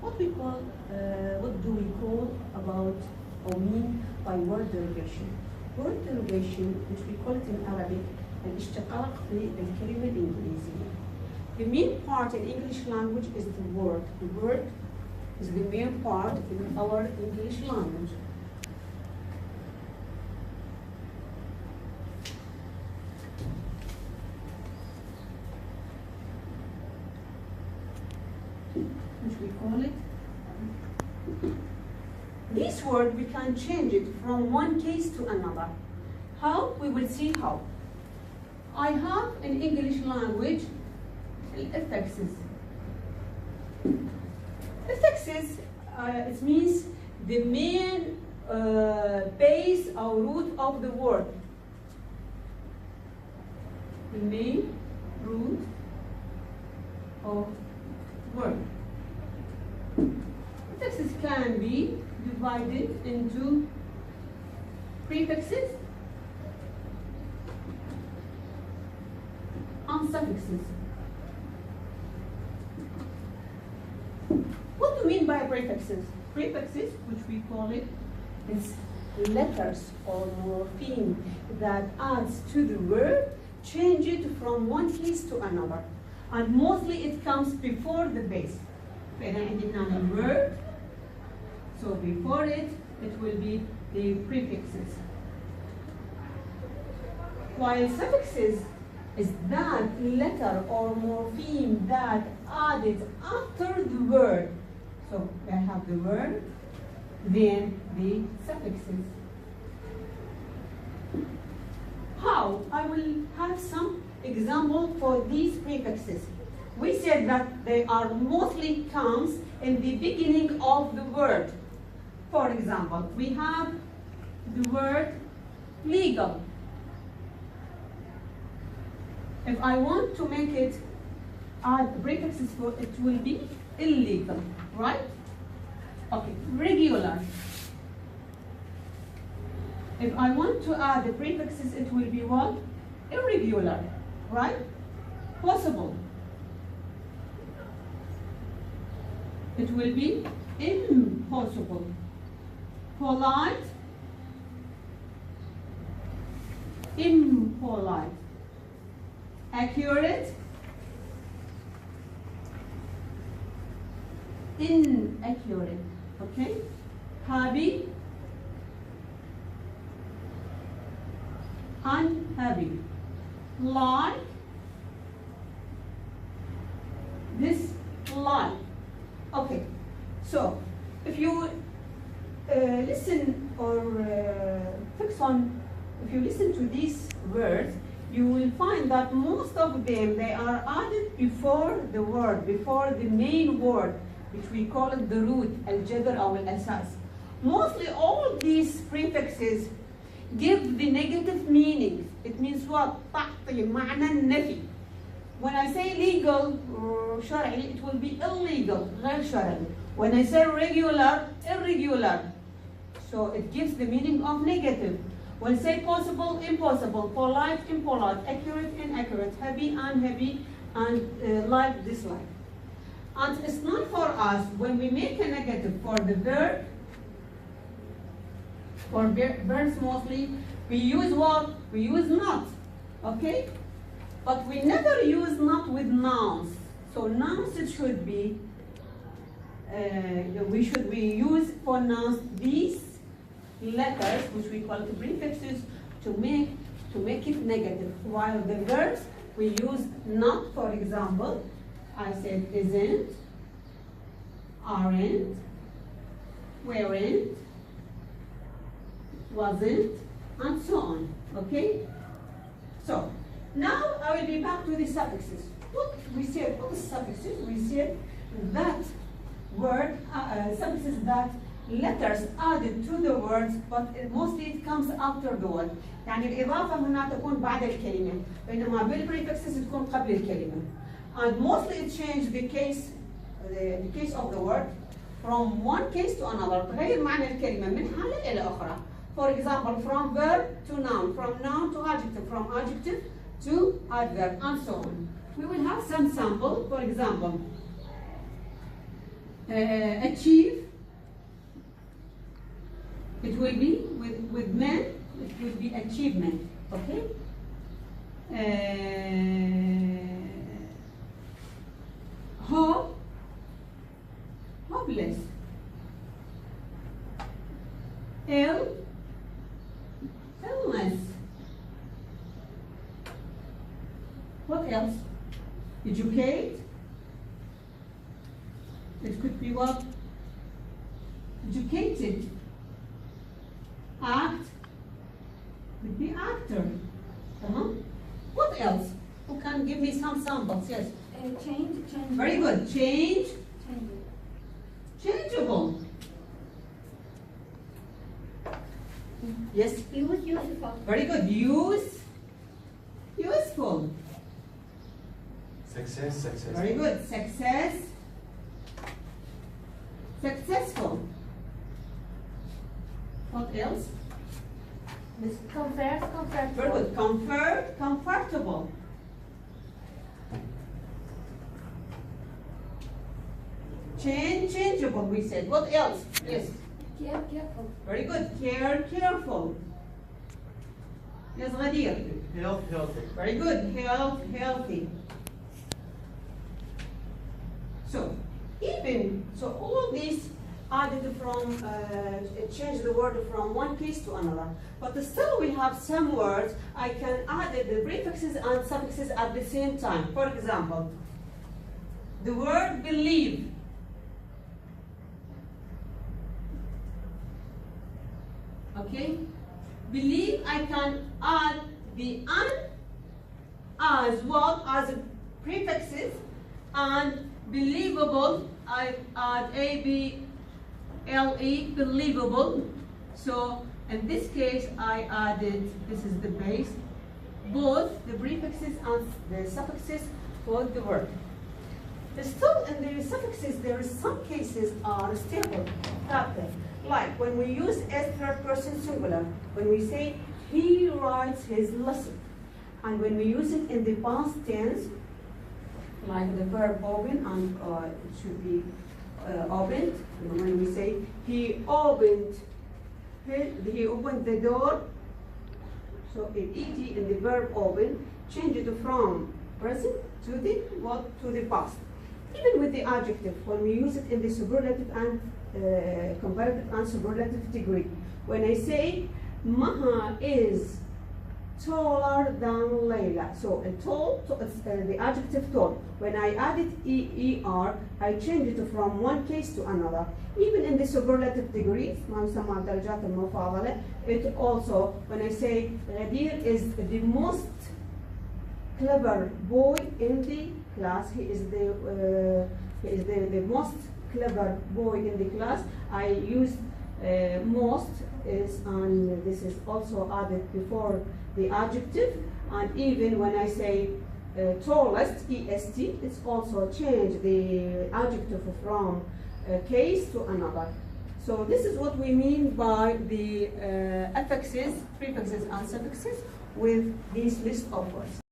what do we call about or mean by word derivation? Word derivation, which we call it in Arabic, الاشتقاق في الكلمة الإنجليزية. The main part in English language is the word. The word is the main part in our English language. Which we call it. This word, we can change it from one case to another. How? We will see how. I have in English language affixes. Affixes, it means the main base or root of the word. The main root of word. Affixes can be divided into prefixes and suffixes. What do you mean by prefixes? Prefixes, which we call it, is letters or morpheme that adds to the word, change it from one case to another. And mostly it comes before the base. فإذا عندنا word, so before it will be the prefixes. While suffixes is that letter or morpheme that added after the word. So I have the word, then the suffixes. How? I will have some example for these prefixes. We said that they are mostly comes in the beginning of the word. For example, we have the word legal. If I want to make it add prefixes for it will be illegal, right? Okay, regular. If I want to add the prefixes, it will be what? Irregular, right? Possible. It will be impossible. Polite, impolite. Accurate, inaccurate. Okay? Happy, unhappy. Like, dislike. Okay, so if you listen or fix on, if you listen to these words, you will find that most of them, they are added before the word, before the main word, which we call it the root, al-jadr or al-asas. Mostly all these prefixes give the negative meanings. It means what? تعطي معنى النفي. When I say legal or شرعي, it will be illegal, غير شرعي. When I say regular, irregular. So it gives the meaning of negative. When say possible, impossible, polite, impolite, accurate, inaccurate, happy, unhappy, and like, dislike. And it's not for us, when we make a negative for the verb, for verbs mostly, we use what? We use not, okay? But we never use not with nouns. So nouns, it should be, we use for nouns these letters, which we call the prefixes, to make it negative. While the verbs, we use not, for example, I said isn't, aren't, weren't, wasn't, and so on, okay? So, now I will be back to the suffixes. What we said, what is suffixes? We said that word, suffixes that letters added to the words, but mostly it comes after the word. يعني الإضافة هنا تكون بعد الكلمة، بينما بالprefixes تكون قبل الكلمة. And mostly it changed the case of the word from one case to another. تغير معنى الكلمة من حالة إلى أخرى. For example, from verb to noun, from noun to adjective, from adjective to adverb, and so on. We will have some sample. For example, achieve, it will be with men, it will be achievement, okay? Hope, hopeless. Ill, illness. What else? Educate. It could be what? Educated. Act. Could be actor. What else? Who can give me some samples? Yes. Change. Very good. Change. Changeable. Yes. Useful. Very good. Useful. Success. Very good. Success. Successful. What else? Comfortable. Very good. Comfort. Comfortable. Changeable, we said. What else? Yes. Careful. Very good. Careful. Yes, Ghadir. Healthy. Very good. Healthy. So all these added from, change the word from one case to another. But still we have some words I can add the prefixes and suffixes at the same time. For example, the word believe. Okay? Believe, I can add the an as well as prefixes, and believable, I add A-B-L-E, believable. So in this case, I added, this is the base, both the prefixes and the suffixes for the word. Still in the suffixes, there is some cases are stable, static. Like when we use as third person singular, when we say he writes his lesson, and when we use it in the past tense, like the verb open, and it should be opened. And when we say he opened the door, so ed in the verb open, change it from present to the past. Even with the adjective, when we use it in the superlative and comparative and superlative degree. When I say Maha is taller than Layla, so tall, it's the adjective tall. When I added ER, I changed it from one case to another. Even in the superlative degree, it also, when I say Ghadir is the most clever boy in the class, he is the most clever boy in the class, I use most is, and this is also added before the adjective. And even when I say tallest, EST, it's also changed the adjective from case to another. So this is what we mean by the affixes, prefixes and suffixes with this list of words.